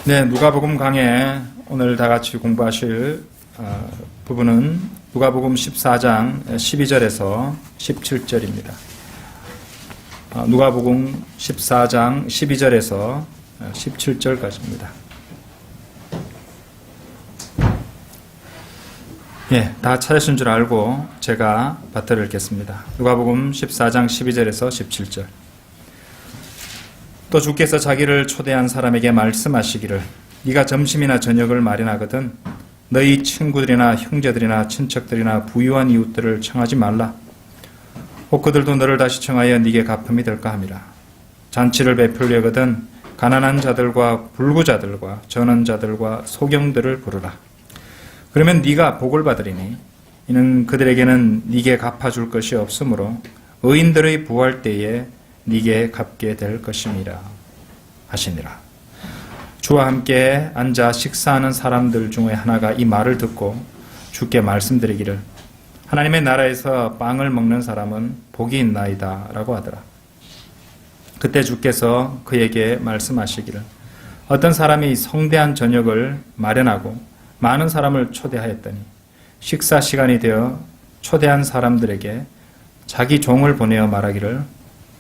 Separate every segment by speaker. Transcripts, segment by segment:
Speaker 1: 네, 누가복음 강해 오늘 다 같이 공부하실 부분은 누가복음 14장 12절에서 17절입니다. 누가복음 14장 12절에서 17절까지입니다. 예, 다 찾으신 줄 알고 제가 받들어 읽겠습니다. 누가복음 14장 12절에서 17절. 또 주께서 자기를 초대한 사람에게 말씀하시기를 네가 점심이나 저녁을 마련하거든 너희 친구들이나 형제들이나 친척들이나 부유한 이웃들을 청하지 말라. 혹 그들도 너를 다시 청하여 네게 갚음이 될까 함이라. 잔치를 베풀려거든 가난한 자들과 불구자들과 전원자들과 소경들을 부르라. 그러면 네가 복을 받으리니 이는 그들에게는 네게 갚아줄 것이 없으므로 의인들의 부활 때에 네게 갚게 될 것임이라 하시니라. 주와 함께 앉아 식사하는 사람들 중에 하나가 이 말을 듣고 주께 말씀드리기를 하나님의 나라에서 빵을 먹는 사람은 복이 있나이다 라고 하더라. 그때 주께서 그에게 말씀하시기를 어떤 사람이 성대한 저녁을 마련하고 많은 사람을 초대하였더니 식사 시간이 되어 초대한 사람들에게 자기 종을 보내어 말하기를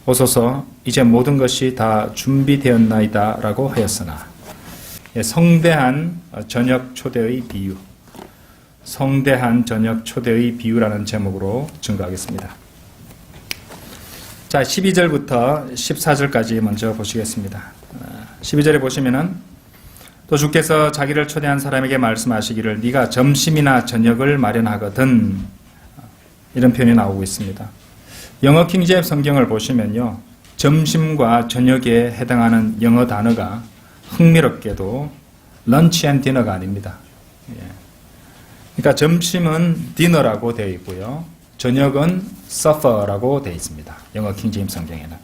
Speaker 1: 오소서 이제 모든 것이 다 준비되었나이다 라고 하였으나. 성대한 저녁 초대의 비유, 성대한 저녁 초대의 비유라는 제목으로 증거하겠습니다. 자, 12절부터 14절까지 먼저 보시겠습니다. 12절에 보시면은 또 주께서 자기를 초대한 사람에게 말씀하시기를 네가 점심이나 저녁을 마련하거든, 이런 표현이 나오고 있습니다. 영어 킹제임스 성경을 보시면요, 점심과 저녁에 해당하는 영어 단어가 흥미롭게도 런치 앤 디너가 아닙니다. 그러니까 점심은 디너라고 되어 있고요, 저녁은 supper라고 되어 있습니다. 영어 킹제임스 성경에는.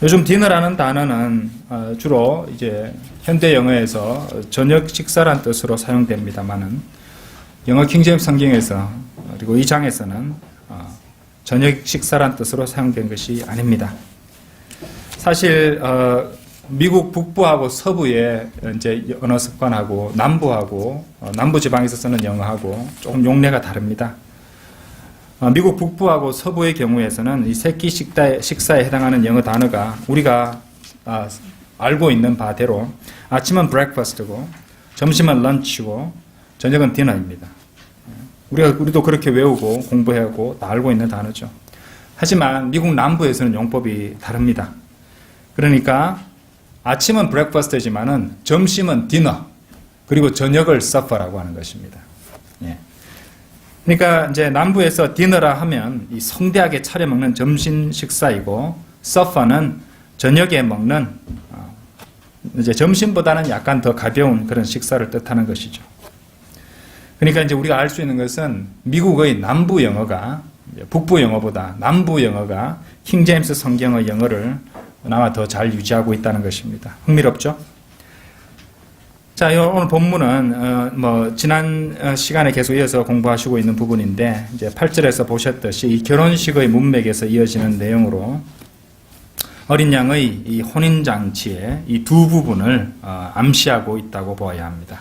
Speaker 1: 요즘 디너라는 단어는 주로 이제 현대 영어에서 저녁 식사란 뜻으로 사용됩니다만은 영어 킹제임스 성경에서 그리고 이 장에서는 저녁 식사란 뜻으로 사용된 것이 아닙니다. 사실 미국 북부하고 서부의 이제 언어 습관하고 남부 지방에서 쓰는 영어하고 조금 용례가 다릅니다. 미국 북부하고 서부의 경우에서는 이 세끼 식사에 해당하는 영어 단어가 우리가 알고 있는 바대로 아침은 breakfast고 점심은 lunch고 저녁은 dinner입니다. 우리도 그렇게 외우고 공부하고 다 알고 있는 단어죠. 하지만 미국 남부에서는 용법이 다릅니다. 그러니까 아침은 breakfast이지만은 점심은 dinner, 그리고 저녁을 supper라고 하는 것입니다. 그러니까 이제 남부에서 dinner라 하면 이 성대하게 차려 먹는 점심 식사이고, supper는 저녁에 먹는 이제 점심보다는 약간 더 가벼운 그런 식사를 뜻하는 것이죠. 그러니까 이제 우리가 알 수 있는 것은 미국의 남부 영어가 북부 영어보다 남부 영어가 킹제임스 성경의 영어를 그나마 더 잘 유지하고 있다는 것입니다. 흥미롭죠? 자, 오늘 본문은 지난 시간에 계속 이어서 공부하시고 있는 부분인데, 이제 8절에서 보셨듯이 이 결혼식의 문맥에서 이어지는 내용으로 어린 양의 이 혼인잔치의 이 두 부분을 암시하고 있다고 보아야 합니다.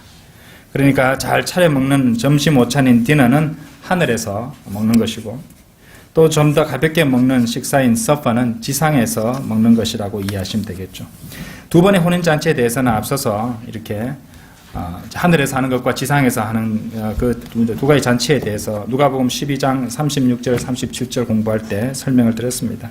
Speaker 1: 그러니까 잘 차려 먹는 점심 오찬인 디너는 하늘에서 먹는 것이고, 또 좀 더 가볍게 먹는 식사인 supper는 지상에서 먹는 것이라고 이해하시면 되겠죠. 두 번의 혼인잔치에 대해서는 앞서서 이렇게 하늘에서 하는 것과 지상에서 하는 그 두 가지 잔치에 대해서 누가복음 12장 36절 37절 공부할 때 설명을 드렸습니다.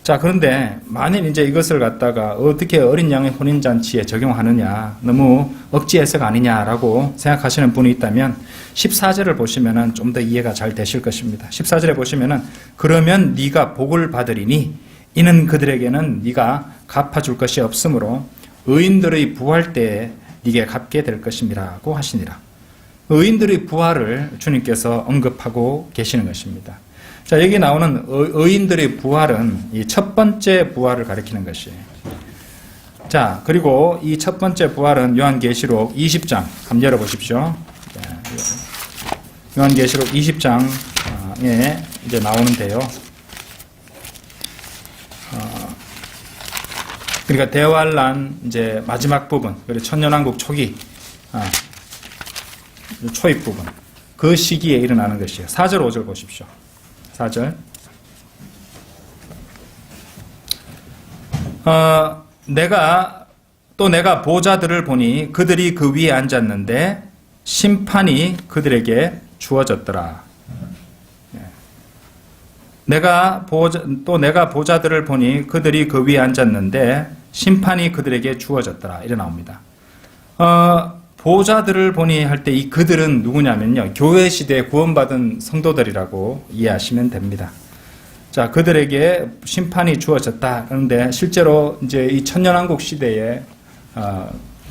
Speaker 1: 자, 그런데 만일 이제 이것을 갖다가 어떻게 어린 양의 혼인잔치에 적용하느냐, 너무 억지 해석 아니냐라고 생각하시는 분이 있다면 14절을 보시면은 좀 더 이해가 잘 되실 것입니다. 14절에 보시면은 그러면 네가 복을 받으리니 이는 그들에게는 네가 갚아줄 것이 없으므로 의인들의 부활 때에 네게 갚게 될 것임이라고 하시니라. 의인들의 부활을 주님께서 언급하고 계시는 것입니다. 자, 여기 나오는 의인들의 부활은 이 첫 번째 부활을 가리키는 것이에요. 자, 그리고 이 첫 번째 부활은 요한계시록 20장 한번 열어보십시오. 요한계시록 20장에 이제 나오는데요. 그러니까 대환란 이제 마지막 부분, 그리고 천년왕국 초기, 초입 부분, 그 시기에 일어나는 것이에요. 4절, 5절 보십시오. 4절. 내가 보좌들을 보니 그들이 그 위에 앉았는데 심판이 그들에게 주어졌더라. 내가 보좌들을 보니 그들이 그 위에 앉았는데 심판이 그들에게 주어졌더라. 이래 나옵니다. 보좌들을 보니 할 때 이 그들은 누구냐면요, 교회 시대에 구원받은 성도들이라고 이해하시면 됩니다. 자, 그들에게 심판이 주어졌다. 그런데 실제로 이제 이 천년왕국 시대에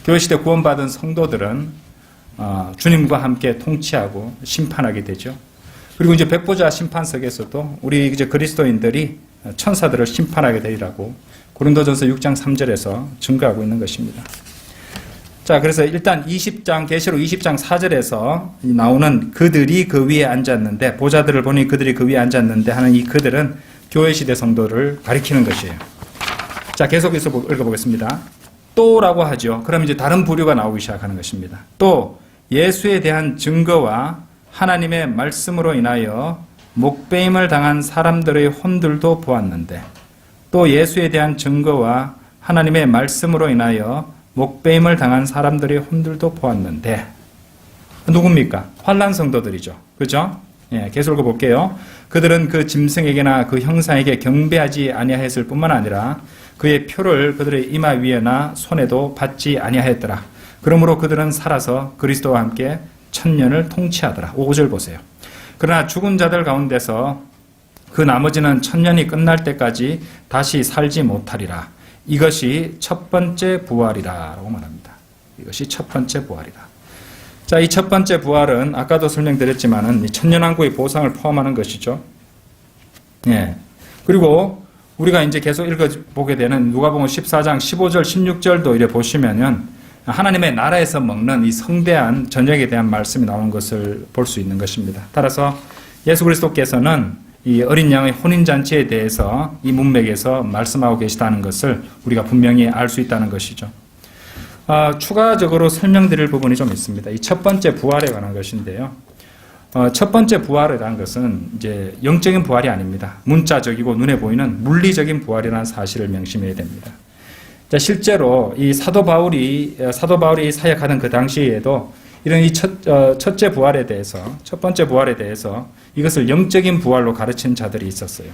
Speaker 1: 교회 시대 구원받은 성도들은 주님과 함께 통치하고 심판하게 되죠. 그리고 이제 백보자 심판석에서도 우리 이제 그리스도인들이 천사들을 심판하게 되리라고 고린도전서 6장 3절에서 증거하고 있는 것입니다. 자, 그래서 일단 계시록 20장 4절에서 나오는 그들이 그 위에 앉았는데, 보좌들을 보니 그들이 그 위에 앉았는데 하는 이 그들은 교회 시대 성도를 가리키는 것이에요. 자, 계속해서 읽어보겠습니다. 또라고 하죠. 그럼 이제 다른 부류가 나오기 시작하는 것입니다. 또 예수에 대한 증거와 하나님의 말씀으로 인하여 목배임을 당한 사람들의 혼들도 보았는데, 또 예수에 대한 증거와 하나님의 말씀으로 인하여 목배임을 당한 사람들의 혼들도 보았는데, 누굽니까? 환난 성도들이죠. 그죠? 예, 계속 읽어볼게요. 그들은 그 짐승에게나 그 형상에게 경배하지 아니하였을 뿐만 아니라 그의 표를 그들의 이마 위에나 손에도 받지 아니하였더라. 그러므로 그들은 살아서 그리스도와 함께 천년을 통치하더라. 5절 보세요. 그러나 죽은 자들 가운데서 그 나머지는 천년이 끝날 때까지 다시 살지 못하리라. 이것이 첫 번째 부활이라 라고 말합니다. 이것이 첫 번째 부활이라. 자, 이 첫 번째 부활은 아까도 설명드렸지만은 천년왕국의 보상을 포함하는 것이죠. 예. 그리고 우리가 이제 계속 읽어보게 되는 누가복음 14장 15절 16절도 이래 보시면은 하나님의 나라에서 먹는 이 성대한 저녁에 대한 말씀이 나오는 것을 볼 수 있는 것입니다. 따라서 예수 그리스도께서는 이 어린 양의 혼인잔치에 대해서 이 문맥에서 말씀하고 계시다는 것을 우리가 분명히 알 수 있다는 것이죠. 추가적으로 설명드릴 부분이 좀 있습니다. 이 첫 번째 부활에 관한 것인데요. 첫 번째 부활이라는 것은 이제 영적인 부활이 아닙니다. 문자적이고 눈에 보이는 물리적인 부활이라는 사실을 명심해야 됩니다. 자, 실제로 이 사도 바울이 사역하던 그 당시에도 이런 이 첫째 부활에 대해서, 첫 번째 부활에 대해서 이것을 영적인 부활로 가르친 자들이 있었어요.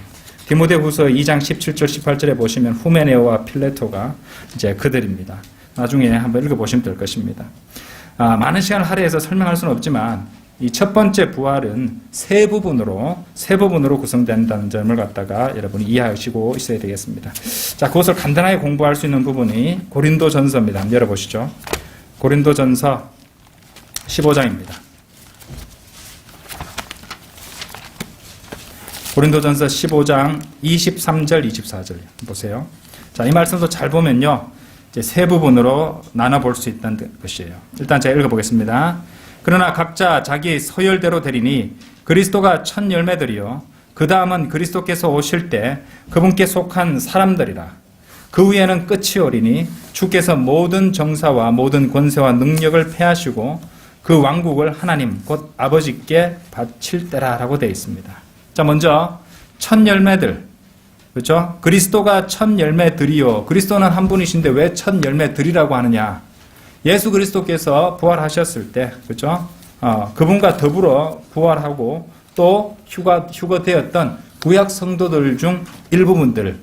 Speaker 1: 디모데후서 2장 17절 18절에 보시면 후메네오와 필레토가 이제 그들입니다. 나중에 한번 읽어보시면 될 것입니다. 많은 시간을 할애해서 설명할 수는 없지만 이 첫 번째 부활은 세 부분으로 구성된다는 점을 갖다가 여러분이 이해하시고 있어야 되겠습니다. 자, 그것을 간단하게 공부할 수 있는 부분이 고린도전서입니다. 한번 열어보시죠. 고린도전서 15장입니다. 고린도전서 15장 23절 24절 보세요. 자, 이 말씀도 잘 보면요, 이제 세 부분으로 나눠 볼 수 있다는 것이에요. 일단 제가 읽어보겠습니다. 그러나 각자 자기 서열대로 되리니 그리스도가 첫 열매들이요 그 다음은 그리스도께서 오실 때 그분께 속한 사람들이라. 그 후에는 끝이 오리니 주께서 모든 정사와 모든 권세와 능력을 패하시고 그 왕국을 하나님 곧 아버지께 바칠 때라라고 되어 있습니다. 자, 먼저 첫 열매들, 그렇죠? 그리스도가 첫 열매들이요. 그리스도는 한 분이신데 왜 첫 열매들이라고 하느냐? 예수 그리스도께서 부활하셨을 때, 그렇죠? 그분과 더불어 부활하고 또 휴거되었던 구약 성도들 중 일부분들,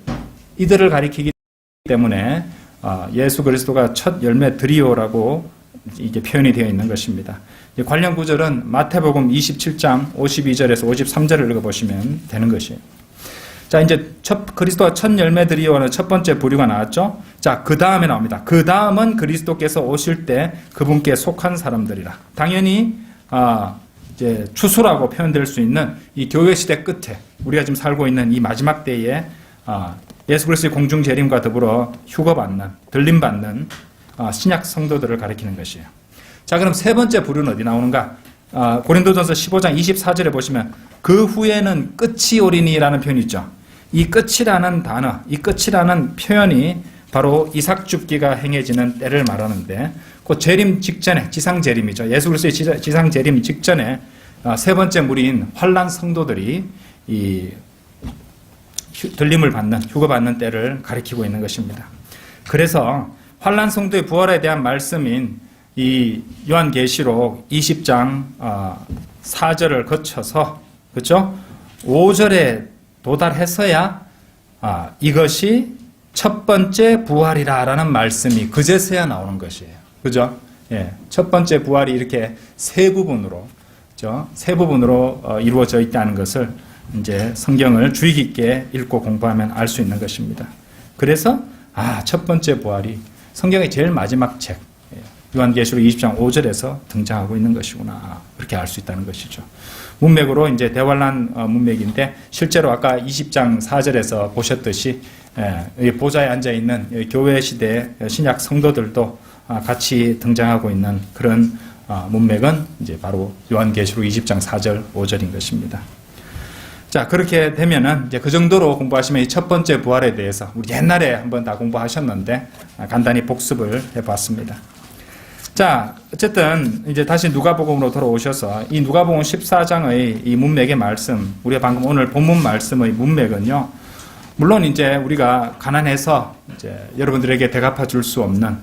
Speaker 1: 이들을 가리키기 때문에 예수 그리스도가 첫 열매들이요라고 이게 표현이 되어 있는 것입니다. 관련 구절은 마태복음 27장 52절에서 53절을 읽어보시면 되는 것이에요. 자, 이제 그리스도가 첫 열매들이요는 첫 번째 부류가 나왔죠. 자, 그 다음에 나옵니다. 그 다음은 그리스도께서 오실 때 그분께 속한 사람들이라. 당연히 이제 추수라고 표현될 수 있는 이 교회 시대 끝에 우리가 지금 살고 있는 이 마지막 때에 예수 그리스도의 공중 재림과 더불어 휴거받는, 들림받는 신약 성도들을 가리키는 것이에요. 자, 그럼 세 번째 부류는 어디 나오는가? 고린도전서 15장 24절에 보시면 그 후에는 끝이 오리니라는 표현이 있죠. 이 끝이라는 단어, 이 끝이라는 표현이 바로 이삭 줍기가 행해지는 때를 말하는데 그 재림 직전에, 지상 재림이죠. 예수 그리스도의 지상 재림 직전에 세 번째 무리인 환난 성도들이 이 들림을 받는, 휴거받는 때를 가리키고 있는 것입니다. 그래서 환난 성도의 부활에 대한 말씀인 이 요한계시록 20장 4절을 거쳐서, 그렇죠? 5절에 도달해서야 이것이 첫 번째 부활이라라는 말씀이 그제서야 나오는 것이에요. 그죠? 예, 첫 번째 부활이 이렇게 세 부분으로, 그죠? 세 부분으로 이루어져 있다는 것을 이제 성경을 주의 깊게 읽고 공부하면 알 수 있는 것입니다. 그래서 첫 번째 부활이 성경의 제일 마지막 책 요한계시록 20장 5절에서 등장하고 있는 것이구나, 그렇게 알 수 있다는 것이죠. 문맥으로 이제 대환란 문맥인데, 실제로 아까 20장 4절에서 보셨듯이 보좌에 앉아 있는 교회 시대 신약 성도들도 같이 등장하고 있는 그런 문맥은 이제 바로 요한계시록 20장 4절 5절인 것입니다. 자, 그렇게 되면은 이제 그 정도로 공부하시면 이 첫 번째 부활에 대해서 우리 옛날에 한번 다 공부하셨는데 간단히 복습을 해봤습니다. 자, 어쨌든 이제 다시 누가복음으로 돌아오셔서 이 누가복음 14장의 이 문맥의 말씀, 우리가 방금 오늘 본문 말씀의 문맥은요, 물론 이제 우리가 가난해서 이제 여러분들에게 대갚아 줄 수 없는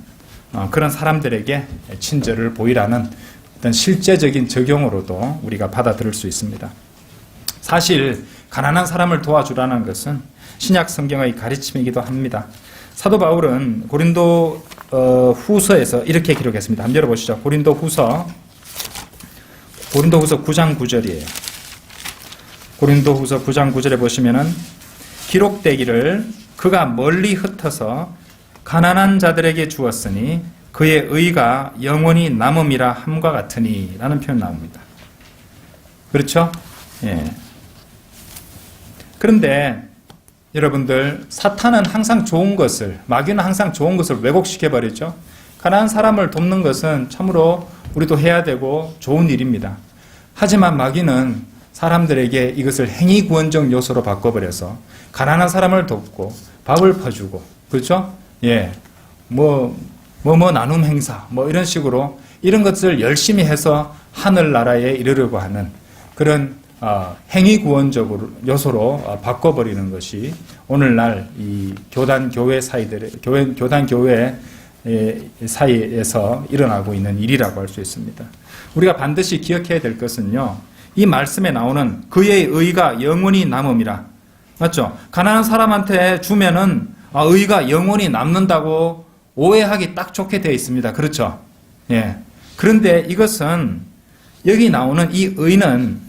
Speaker 1: 그런 사람들에게 친절을 보이라는 어떤 실제적인 적용으로도 우리가 받아들일 수 있습니다. 사실 가난한 사람을 도와주라는 것은 신약 성경의 가르침이기도 합니다. 사도 바울은 고린도 후서에서 이렇게 기록했습니다. 한번 열어보시죠. 고린도 후서 9장 9절이에요. 고린도 후서 9장 9절에 보시면은 기록되기를 그가 멀리 흩어서 가난한 자들에게 주었으니 그의 의가 영원히 남음이라 함과 같으니 라는 표현 나옵니다. 그렇죠? 예. 그런데 여러분들, 사탄은 항상 좋은 것을, 마귀는 항상 좋은 것을 왜곡시켜버리죠. 가난한 사람을 돕는 것은 참으로 우리도 해야 되고 좋은 일입니다. 하지만 마귀는 사람들에게 이것을 행위구원적 요소로 바꿔버려서 가난한 사람을 돕고 밥을 퍼주고, 그렇죠? 예, 나눔 행사, 이런 식으로 이런 것을 열심히 해서 하늘나라에 이르려고 하는 그런 행위구원적으로 요소로 바꿔버리는 것이 오늘날 이 교단 교회 사이에서 일어나고 있는 일이라고 할 수 있습니다. 우리가 반드시 기억해야 될 것은요, 이 말씀에 나오는 그의 의가 영원히 남음이라, 맞죠? 가난한 사람한테 주면은 의가 영원히 남는다고 오해하기 딱 좋게 되어 있습니다. 그렇죠? 예. 그런데 이것은 여기 나오는 이 의는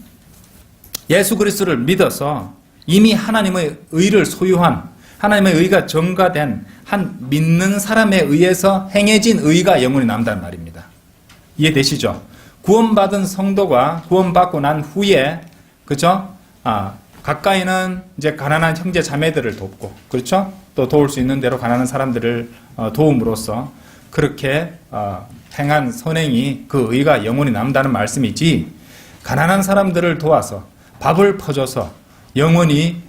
Speaker 1: 예수 그리스도를 믿어서 이미 하나님의 의를 소유한, 하나님의 의가 전가된 한 믿는 사람에 의해서 행해진 의가 영원히 남다는 말입니다. 이해되시죠? 구원받은 성도가 구원받고 난 후에, 그렇죠? 가까이는 이제 가난한 형제 자매들을 돕고, 그렇죠? 또 도울 수 있는 대로 가난한 사람들을 도움으로써 그렇게 행한 선행이 그 의가 영원히 남다는 말씀이지, 가난한 사람들을 도와서 밥을 퍼줘서 영원히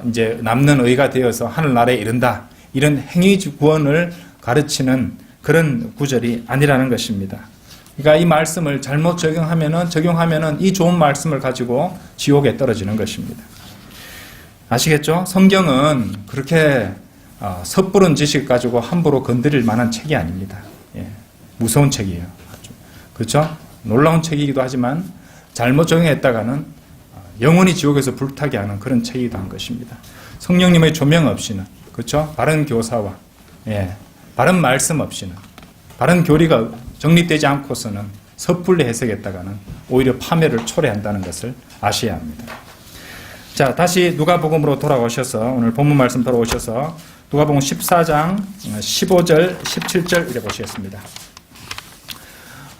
Speaker 1: 이제 남는 의가 되어서 하늘나라에 이른다, 이런 행위 구원을 가르치는 그런 구절이 아니라는 것입니다. 그러니까 이 말씀을 잘못 적용하면은 이 좋은 말씀을 가지고 지옥에 떨어지는 것입니다. 아시겠죠? 성경은 그렇게 섣부른 지식 가지고 함부로 건드릴 만한 책이 아닙니다. 예, 무서운 책이에요. 그렇죠? 놀라운 책이기도 하지만 잘못 적용했다가는 영원히 지옥에서 불타게 하는 그런 책이기도 한 것입니다. 성령님의 조명 없이는, 그렇죠? 바른 교사와 바른 말씀 없이는, 바른 교리가 정립되지 않고서는 섣불리 해석했다가는 오히려 파멸을 초래한다는 것을 아셔야 합니다. 자, 다시 누가복음으로 돌아오셔서 오늘 본문 말씀 돌아오셔서 누가복음 14장 15절 17절 이래 보시겠습니다.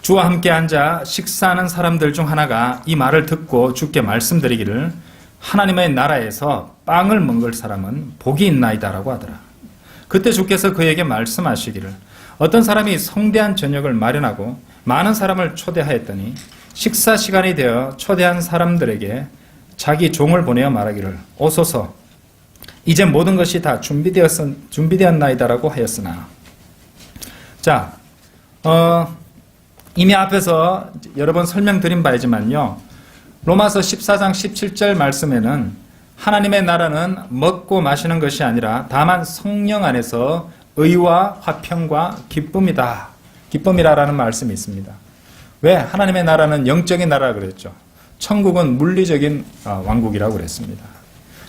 Speaker 1: 주와 함께 앉아 식사하는 사람들 중 하나가 이 말을 듣고 주께 말씀드리기를 하나님의 나라에서 빵을 먹을 사람은 복이 있나이다라고 하더라. 그때 주께서 그에게 말씀하시기를 어떤 사람이 성대한 저녁을 마련하고 많은 사람을 초대하였더니 식사 시간이 되어 초대한 사람들에게 자기 종을 보내어 말하기를 오소서 이제 모든 것이 다 준비되었나이다라고 하였으나. 자, 이미 앞에서 여러 번 설명드린 바이지만요. 로마서 14장 17절 말씀에는 하나님의 나라는 먹고 마시는 것이 아니라 다만 성령 안에서 의와 화평과 기쁨이다. 기쁨이라는 말씀이 있습니다. 왜? 하나님의 나라는 영적인 나라라 그랬죠. 천국은 물리적인 왕국이라고 그랬습니다.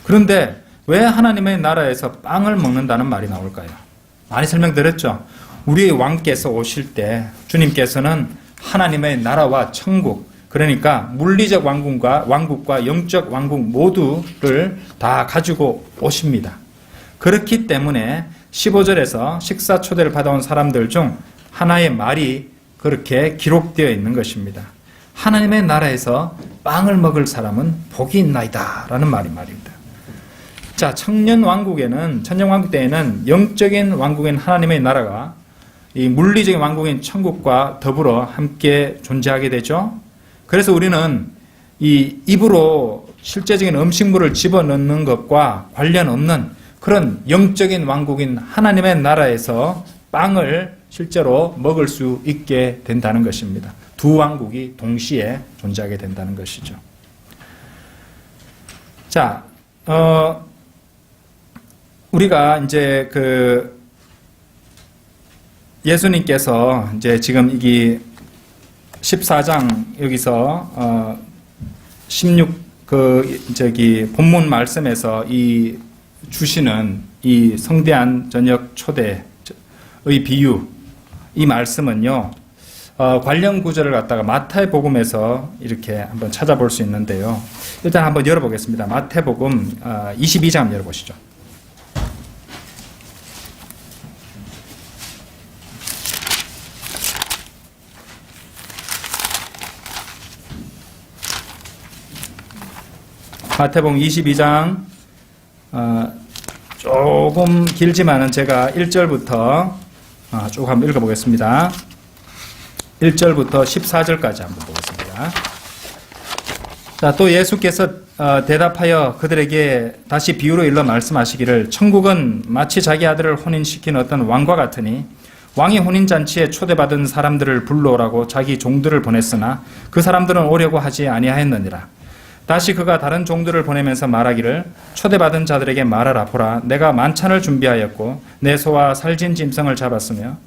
Speaker 1: 그런데 왜 하나님의 나라에서 빵을 먹는다는 말이 나올까요? 많이 설명드렸죠. 우리의 왕께서 오실 때 주님께서는 하나님의 나라와 천국, 그러니까 물리적 왕국과 영적 왕국 모두를 다 가지고 오십니다. 그렇기 때문에 15절에서 식사 초대를 받아온 사람들 중 하나의 말이 그렇게 기록되어 있는 것입니다. 하나님의 나라에서 빵을 먹을 사람은 복이 있나이다 라는 말입니다. 자, 천년왕국 때에는 영적인 왕국인 하나님의 나라가 이 물리적인 왕국인 천국과 더불어 함께 존재하게 되죠. 그래서 우리는 이 입으로 실제적인 음식물을 집어넣는 것과 관련 없는 그런 영적인 왕국인 하나님의 나라에서 빵을 실제로 먹을 수 있게 된다는 것입니다. 두 왕국이 동시에 존재하게 된다는 것이죠. 자, 우리가 이제 예수님께서 이제 지금 이게 14장 여기서 16 본문 말씀에서 이 주시는 이 성대한 저녁 초대의 비유, 이 말씀은요, 관련 구절을 갖다가 마태복음에서 이렇게 한번 찾아볼 수 있는데요. 일단 한번 열어보겠습니다. 마태복음 22장 한번 열어보시죠. 마태복음 22장 조금 길지만은 제가 1절부터 쭉 한번 읽어보겠습니다. 1절부터 14절까지 한번 보겠습니다. 자, 또 예수께서 대답하여 그들에게 다시 비유로 일러 말씀하시기를 천국은 마치 자기 아들을 혼인시킨 어떤 왕과 같으니 왕이 혼인잔치에 초대받은 사람들을 불러오라고 자기 종들을 보냈으나 그 사람들은 오려고 하지 아니하였느니라. 다시 그가 다른 종들을 보내면서 말하기를 초대받은 자들에게 말하라. 보라, 내가 만찬을 준비하였고 내 소와 살진 짐승을 잡았으며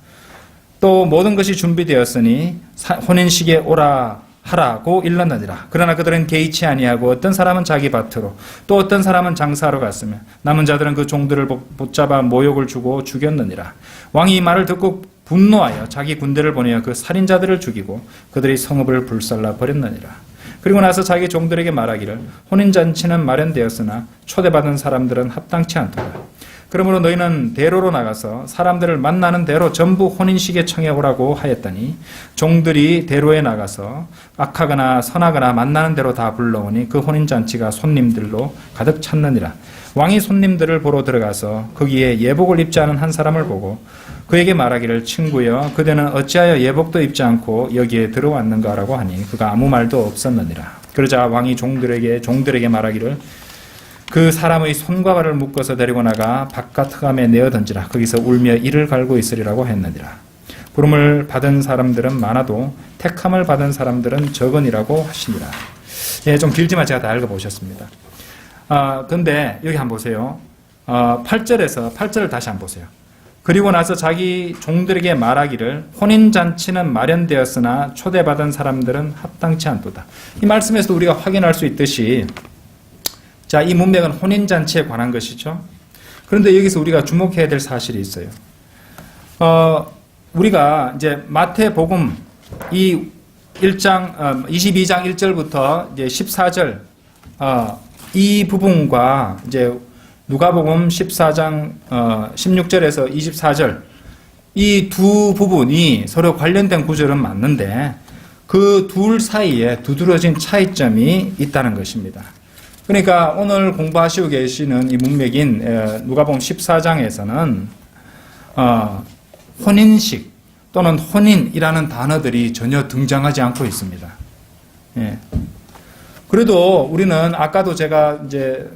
Speaker 1: 또 모든 것이 준비되었으니 혼인식에 오라 하라고 일렀느니라. 그러나 그들은 개의치 아니하고 어떤 사람은 자기 밭으로 또 어떤 사람은 장사하러 갔으며 남은 자들은 그 종들을 붙잡아 모욕을 주고 죽였느니라. 왕이 이 말을 듣고 분노하여 자기 군대를 보내어 그 살인자들을 죽이고 그들의 성읍을 불살라 버렸느니라. 그리고 나서 자기 종들에게 말하기를 혼인잔치는 마련되었으나 초대받은 사람들은 합당치 않도다. 그러므로 너희는 대로로 나가서 사람들을 만나는 대로 전부 혼인식에 청해 오라고 하였더니 종들이 대로에 나가서 악하거나 선하거나 만나는 대로 다 불러오니 그 혼인잔치가 손님들로 가득 찼느니라. 왕이 손님들을 보러 들어가서 거기에 예복을 입지 않은 한 사람을 보고 그에게 말하기를 친구여 그대는 어찌하여 예복도 입지 않고 여기에 들어왔는가라고 하니 그가 아무 말도 없었느니라. 그러자 왕이 종들에게 말하기를 그 사람의 손과 발을 묶어서 데리고 나가 바깥 흑암에 내어 던지라. 거기서 울며 이를 갈고 있으리라고 했느니라. 부름을 받은 사람들은 많아도 택함을 받은 사람들은 적으니라고 하시니라. 예, 좀 길지만 제가 다 읽어보셨습니다. 근데 여기 한번 보세요. 8절을 다시 한번 보세요. 그리고 나서 자기 종들에게 말하기를 혼인잔치는 마련되었으나 초대받은 사람들은 합당치 않도다. 이 말씀에서 우리가 확인할 수 있듯이 자, 이 문맥은 혼인잔치에 관한 것이죠. 그런데 여기서 우리가 주목해야 될 사실이 있어요. 우리가 이제 마태복음 이 22장 1절부터 이제 14절 이 부분과 이제 누가복음 14장 16절에서 24절 이 두 부분이 서로 관련된 구절은 맞는데 그 둘 사이에 두드러진 차이점이 있다는 것입니다. 그러니까 오늘 공부하시고 계시는 이 문맥인 누가복음 14장에서는 혼인식 또는 혼인이라는 단어들이 전혀 등장하지 않고 있습니다. 예. 그래도 우리는 아까도 제가 이제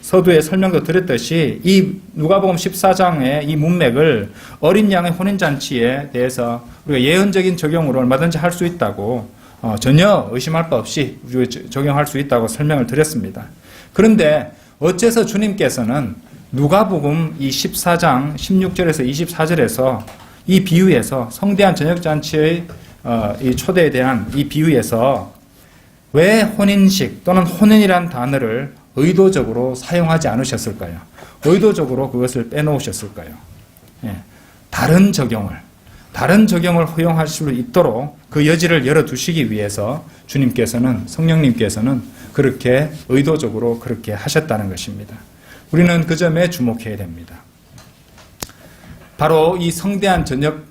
Speaker 1: 서두에 설명도 드렸듯이 이 누가복음 14장의 이 문맥을 어린 양의 혼인잔치에 대해서 우리가 예언적인 적용으로 얼마든지 할 수 있다고 전혀 의심할 바 없이 적용할 수 있다고 설명을 드렸습니다. 그런데 어째서 주님께서는 누가복음 이 14장 16절에서 24절에서 이 비유에서 성대한 저녁잔치의 이 초대에 대한 이 비유에서 왜 혼인식 또는 혼인이란 단어를 의도적으로 사용하지 않으셨을까요? 의도적으로 그것을 빼놓으셨을까요? 예, 다른 적용을 허용할 수 있도록 그 여지를 열어두시기 위해서 주님께서는, 성령님께서는 그렇게 의도적으로 그렇게 하셨다는 것입니다. 우리는 그 점에 주목해야 됩니다. 바로 이 성대한 저녁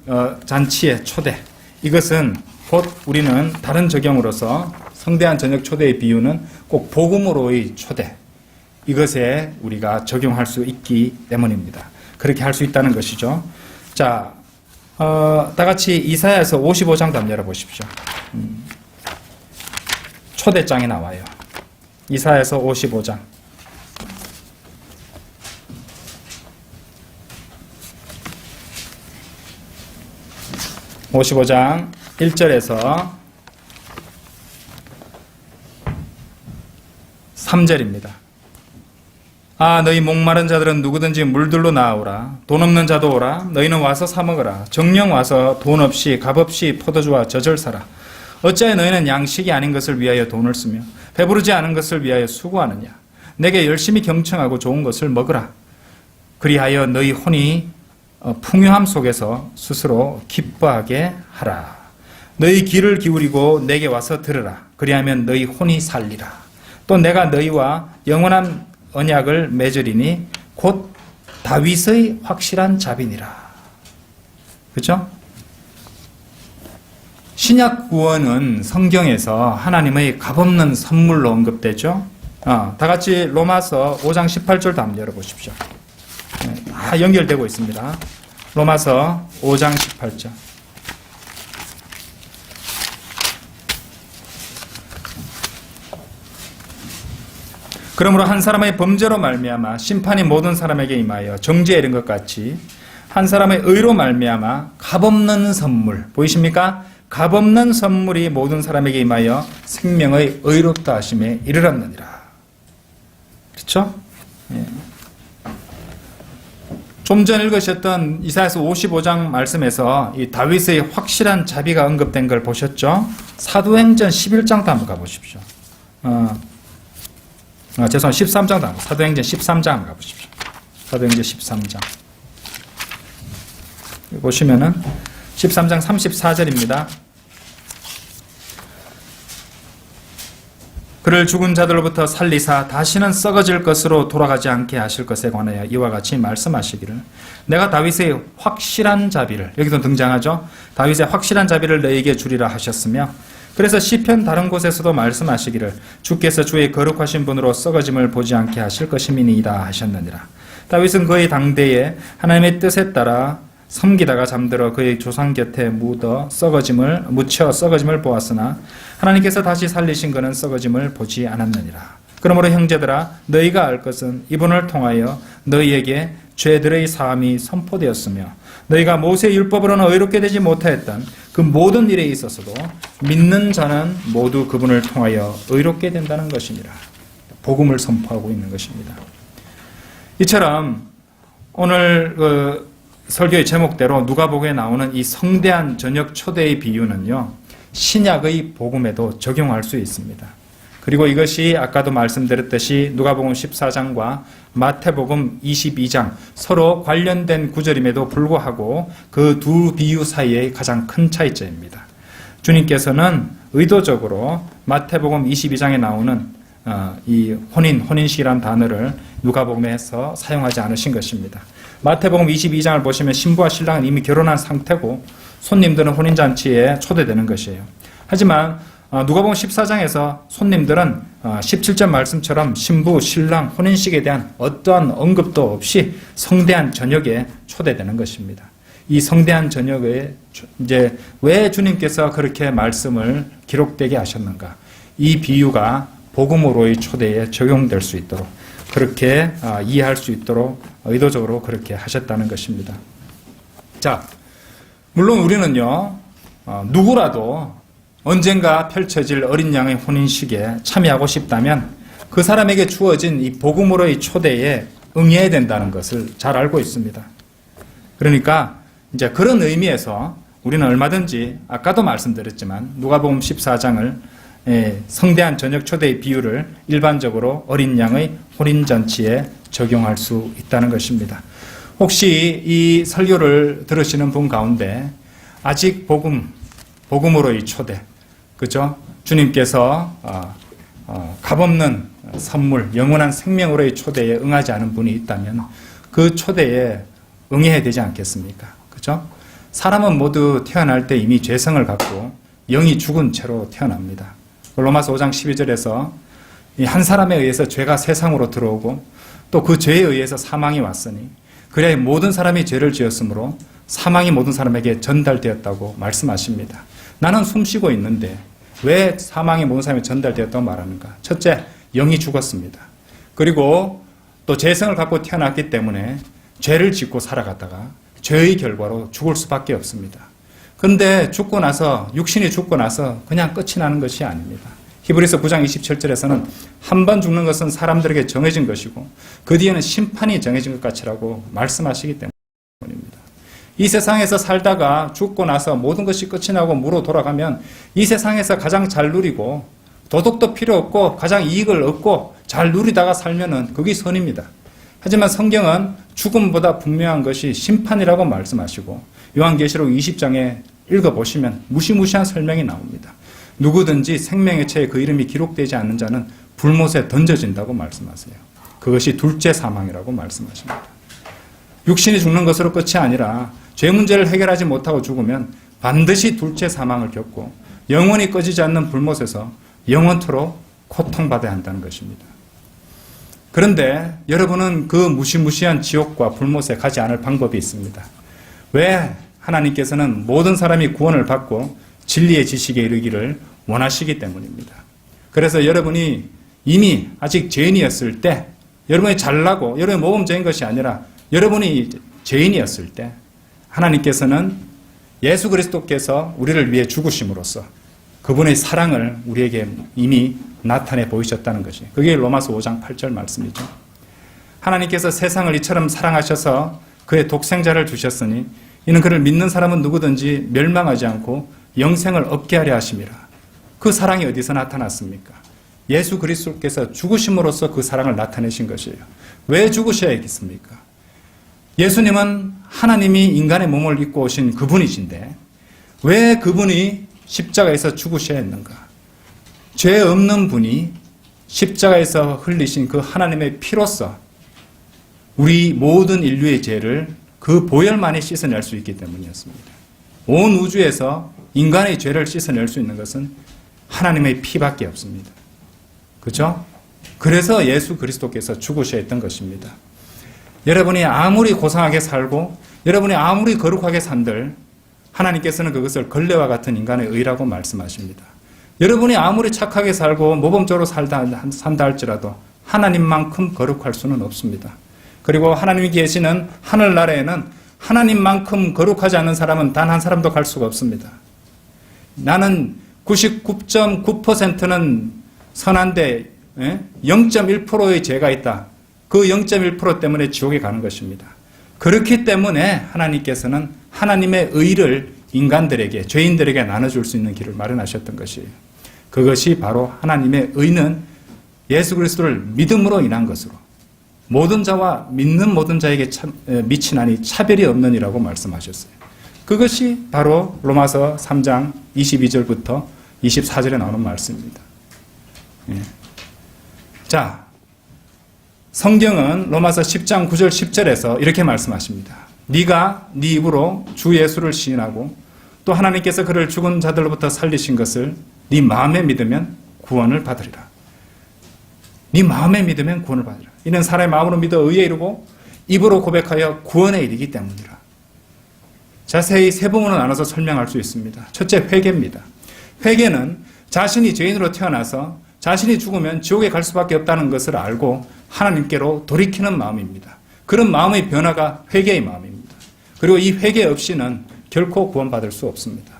Speaker 1: 잔치의 초대, 이것은 곧 우리는 다른 적용으로서 성대한 저녁 초대의 비유는 꼭 복음으로의 초대, 이것에 우리가 적용할 수 있기 때문입니다. 그렇게 할 수 있다는 것이죠. 자, 다 같이 이사야서 55장 한번 열어보십시오. 초대장이 나와요. 이사야서 55장. 55장 1절에서 3절입니다. 아, 너희 목마른 자들은 누구든지 물들로 나아오라. 돈 없는 자도 오라. 너희는 와서 사 먹으라. 정령 와서 돈 없이 값 없이 포도주와 젖을 사라. 어찌하여 너희는 양식이 아닌 것을 위하여 돈을 쓰며 배부르지 않은 것을 위하여 수고하느냐. 내게 열심히 경청하고 좋은 것을 먹으라. 그리하여 너희 혼이 풍요함 속에서 스스로 기뻐하게 하라. 너희 귀를 기울이고 내게 와서 들으라. 그리하면 너희 혼이 살리라. 또 내가 너희와 영원한 언약을 맺으리니 곧 다윗의 확실한 자비니라. 그렇죠? 신약 구원은 성경에서 하나님의 값없는 선물로 언급되죠. 다 같이 로마서 5장 18절도 한번 열어보십시오. 다 연결되고 있습니다. 로마서 5장 18절. 그러므로 한 사람의 범죄로 말미암아 심판이 모든 사람에게 임하여 정죄에 이른 것 같이 한 사람의 의로 말미암아 값없는 선물, 보이십니까? 값없는 선물이 모든 사람에게 임하여 생명의 의롭다 하심에 이르렀느니라. 그렇죠? 예. 좀 전 읽으셨던 이사야서 55장 말씀에서 이 다윗의 확실한 자비가 언급된 걸 보셨죠? 사도행전 11장도 한번 가보십시오. 죄송합니다. 13장도 한번, 사도행전 13장 한번 가보십시오. 사도행전 13장. 보시면은 13장 34절입니다. 그를 죽은 자들로부터 살리사 다시는 썩어질 것으로 돌아가지 않게 하실 것에 관하여 이와 같이 말씀하시기를 내가 다윗의 확실한 자비를, 여기도 등장하죠. 다윗의 확실한 자비를 너에게 주리라 하셨으며, 그래서 시편 다른 곳에서도 말씀하시기를 주께서 주의 거룩하신 분으로 썩어짐을 보지 않게 하실 것임이니이다 하셨느니라. 다윗은 그의 당대에 하나님의 뜻에 따라 섬기다가 잠들어 그의 조상 곁에 묻혀 썩어짐을 보았으나 하나님께서 다시 살리신 그는 썩어짐을 보지 않았느니라. 그러므로 형제들아, 너희가 알 것은 이분을 통하여 너희에게 죄들의 사함이 선포되었으며 너희가 모세의 율법으로는 의롭게 되지 못하였던 그 모든 일에 있어서도 믿는 자는 모두 그분을 통하여 의롭게 된다는 것이니라. 복음을 선포하고 있는 것입니다. 이처럼 오늘 설교의 제목대로 누가복음에 나오는 이 성대한 저녁 초대의 비유는요, 신약의 복음에도 적용할 수 있습니다. 그리고 이것이 아까도 말씀드렸듯이 누가복음 14장과 마태복음 22장 서로 관련된 구절임에도 불구하고 그 두 비유 사이의 가장 큰 차이점입니다. 주님께서는 의도적으로 마태복음 22장에 나오는 이 혼인식이라는 단어를 누가복음에서 사용하지 않으신 것입니다. 마태복음 22장을 보시면 신부와 신랑은 이미 결혼한 상태고 손님들은 혼인잔치에 초대되는 것이에요. 하지만 누가복음 14장에서 손님들은 17절 말씀처럼 신부, 신랑, 혼인식에 대한 어떠한 언급도 없이 성대한 저녁에 초대되는 것입니다. 이 성대한 저녁에 이제 왜 주님께서 그렇게 말씀을 기록되게 하셨는가? 이 비유가 복음으로의 초대에 적용될 수 있도록 그렇게 이해할 수 있도록 의도적으로 그렇게 하셨다는 것입니다. 자, 물론 우리는요, 누구라도 언젠가 펼쳐질 어린 양의 혼인식에 참여하고 싶다면 그 사람에게 주어진 이 복음으로의 초대에 응해야 된다는 것을 잘 알고 있습니다. 그러니까 이제 그런 의미에서 우리는 얼마든지 아까도 말씀드렸지만 누가복음 14장을 성대한 저녁 초대의 비유를 일반적으로 어린 양의 혼인잔치에 적용할 수 있다는 것입니다. 혹시 이 설교를 들으시는 분 가운데 아직 복음으로의 초대, 그죠? 주님께서 값없는 선물, 영원한 생명으로의 초대에 응하지 않은 분이 있다면 그 초대에 응해야 되지 않겠습니까? 그죠? 사람은 모두 태어날 때 이미 죄성을 갖고 영이 죽은 채로 태어납니다. 로마서 5장 12절에서 한 사람에 의해서 죄가 세상으로 들어오고 또 그 죄에 의해서 사망이 왔으니 그래야 모든 사람이 죄를 지었으므로 사망이 모든 사람에게 전달되었다고 말씀하십니다. 나는 숨쉬고 있는데 왜 사망이 모든 사람에게 전달되었다고 말하는가? 첫째, 영이 죽었습니다. 그리고 또 죄성을 갖고 태어났기 때문에 죄를 짓고 살아갔다가 죄의 결과로 죽을 수밖에 없습니다. 그런데 죽고 나서, 육신이 죽고 나서 그냥 끝이 나는 것이 아닙니다. 히브리서 9장 27절에서는 한 번 죽는 것은 사람들에게 정해진 것이고 그 뒤에는 심판이 정해진 것 같이라고 말씀하시기 때문입니다. 이 세상에서 살다가 죽고 나서 모든 것이 끝이 나고 무로 돌아가면 이 세상에서 가장 잘 누리고 도덕도 필요 없고 가장 이익을 얻고 잘 누리다가 살면은 그게 선입니다. 하지만 성경은 죽음보다 분명한 것이 심판이라고 말씀하시고 요한계시록 20장에 읽어보시면 무시무시한 설명이 나옵니다. 누구든지 생명의 채에 그 이름이 기록되지 않는 자는 불못에 던져진다고 말씀하세요. 그것이 둘째 사망이라고 말씀하십니다. 육신이 죽는 것으로 끝이 아니라 죄 문제를 해결하지 못하고 죽으면 반드시 둘째 사망을 겪고 영원히 꺼지지 않는 불못에서 영원토록 고통받아야 한다는 것입니다. 그런데 여러분은 그 무시무시한 지옥과 불못에 가지 않을 방법이 있습니다. 왜 하나님께서는 모든 사람이 구원을 받고 진리의 지식에 이르기를 원하시기 때문입니다. 그래서 여러분이 이미 아직 죄인이었을 때, 여러분이 잘나고 여러분이 모범적인 것이 아니라 여러분이 죄인이었을 때 하나님께서는 예수 그리스도께서 우리를 위해 죽으심으로써 그분의 사랑을 우리에게 이미 나타내 보이셨다는 것이, 그게 로마서 5장 8절 말씀이죠. 하나님께서 세상을 이처럼 사랑하셔서 그의 독생자를 주셨으니 이는 그를 믿는 사람은 누구든지 멸망하지 않고 영생을 얻게 하려 하심이라. 그 사랑이 어디서 나타났습니까? 예수 그리스도께서 죽으심으로써 그 사랑을 나타내신 것이에요. 왜 죽으셔야겠습니까? 예수님은 하나님이 인간의 몸을 입고 오신 그분이신데 왜 그분이 십자가에서 죽으셔야 했는가? 죄 없는 분이 십자가에서 흘리신 그 하나님의 피로써 우리 모든 인류의 죄를 그 보혈만이 씻어낼 수 있기 때문이었습니다. 온 우주에서 인간의 죄를 씻어낼 수 있는 것은 하나님의 피밖에 없습니다. 그렇죠? 그래서 예수 그리스도께서 죽으셔야 했던 것입니다. 여러분이 아무리 고상하게 살고 여러분이 아무리 거룩하게 산들 하나님께서는 그것을 걸레와 같은 인간의 의라고 말씀하십니다. 여러분이 아무리 착하게 살고 모범적으로 산다 할지라도 하나님만큼 거룩할 수는 없습니다. 그리고 하나님이 계시는 하늘나라에는 하나님만큼 거룩하지 않은 사람은 단 한 사람도 갈 수가 없습니다. 나는 99.9%는 선한데 0.1%의 죄가 있다. 그 0.1% 때문에 지옥에 가는 것입니다. 그렇기 때문에 하나님께서는 하나님의 의를 인간들에게, 죄인들에게 나눠줄 수 있는 길을 마련하셨던 것이에요. 그것이 바로 하나님의 의는 예수 그리스도를 믿음으로 인한 것으로 모든 자와 믿는 모든 자에게 미치나니 차별이 없느니라고 말씀하셨어요. 그것이 바로 로마서 3장 22절부터 24절에 나오는 말씀입니다. 자, 성경은 로마서 10장 9절 10절에서 이렇게 말씀하십니다. 네가 네 입으로 주 예수를 시인하고 또 하나님께서 그를 죽은 자들로부터 살리신 것을 네 마음에 믿으면 구원을 받으리라. 네 마음에 믿으면 구원을 받으리라. 이는 사람의 마음으로 믿어 의에 이르고 입으로 고백하여 구원에 이르기 때문이라. 자세히 세 부분으로 나눠서 설명할 수 있습니다. 첫째, 회개입니다. 회개는 자신이 죄인으로 태어나서 자신이 죽으면 지옥에 갈 수밖에 없다는 것을 알고 하나님께로 돌이키는 마음입니다. 그런 마음의 변화가 회개의 마음입니다. 그리고 이 회개 없이는 결코 구원받을 수 없습니다.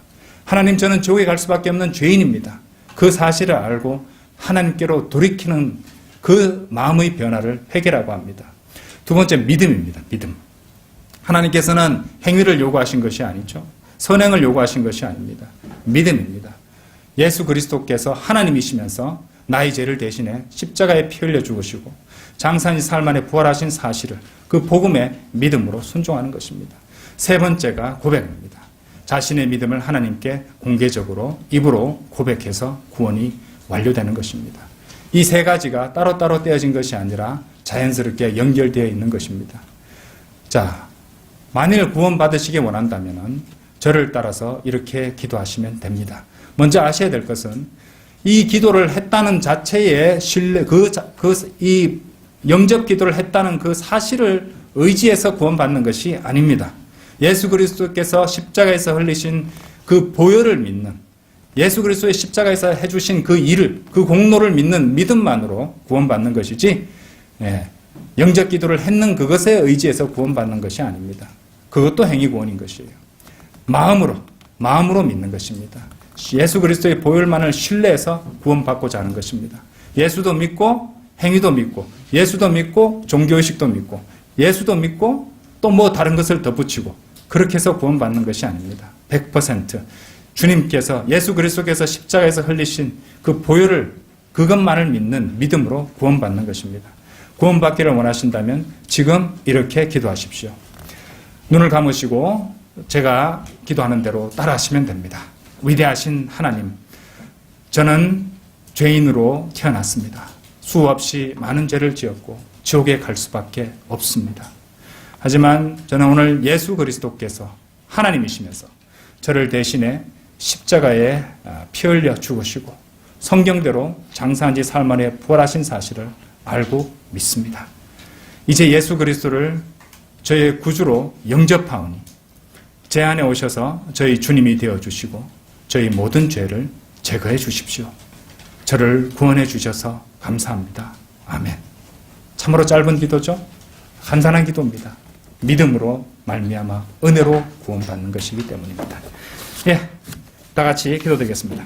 Speaker 1: 하나님, 저는 지옥에 갈 수밖에 없는 죄인입니다. 그 사실을 알고 하나님께로 돌이키는 그 마음의 변화를 회개라고 합니다. 두 번째, 믿음입니다. 믿음. 하나님께서는 행위를 요구하신 것이 아니죠. 선행을 요구하신 것이 아닙니다. 믿음입니다. 예수 그리스도께서 하나님이시면서 나의 죄를 대신해 십자가에 피 흘려 죽으시고 장사한 삶 안에 부활하신 사실을 그 복음의 믿음으로 순종하는 것입니다. 세 번째가 고백입니다. 자신의 믿음을 하나님께 공개적으로 입으로 고백해서 구원이 완료되는 것입니다. 이 세 가지가 따로따로 떼어진 것이 아니라 자연스럽게 연결되어 있는 것입니다. 자, 만일 구원받으시기 원한다면 저를 따라서 이렇게 기도하시면 됩니다. 먼저 아셔야 될 것은 이 기도를 했다는 자체의 신뢰, 이 영접 기도를 했다는 그 사실을 의지해서 구원받는 것이 아닙니다. 예수 그리스도께서 십자가에서 흘리신 그 보혈을 믿는, 예수 그리스도의 십자가에서 해주신 그 일을, 그 공로를 믿는 믿음만으로 구원받는 것이지, 영접 기도를 했는 그것에 의지해서 구원받는 것이 아닙니다. 그것도 행위 구원인 것이에요. 마음으로 믿는 것입니다. 예수 그리스도의 보혈만을 신뢰해서 구원받고자 하는 것입니다. 예수도 믿고 행위도 믿고 예수도 믿고 종교의식도 믿고 예수도 믿고 또 뭐 다른 것을 덧붙이고 그렇게 해서 구원받는 것이 아닙니다. 100% 주님께서 예수 그리스도께서 십자가에서 흘리신 그 보혈을 그것만을 믿는 믿음으로 구원받는 것입니다. 구원받기를 원하신다면 지금 이렇게 기도하십시오. 눈을 감으시고 제가 기도하는 대로 따라하시면 됩니다. 위대하신 하나님, 저는 죄인으로 태어났습니다. 수없이 많은 죄를 지었고 지옥에 갈 수밖에 없습니다. 하지만 저는 오늘 예수 그리스도께서 하나님이시면서 저를 대신해 십자가에 피 흘려 죽으시고 성경대로 장사한 지 사흘 만에 부활하신 사실을 알고 믿습니다. 이제 예수 그리스도를 저의 구주로 영접하오니 제 안에 오셔서 저희 주님이 되어주시고 저희 모든 죄를 제거해 주십시오. 저를 구원해 주셔서 감사합니다. 아멘. 참으로 짧은 기도죠? 간단한 기도입니다. 믿음으로 말미암아 은혜로 구원받는 것이기 때문입니다. 예, 다 같이 기도드리겠습니다.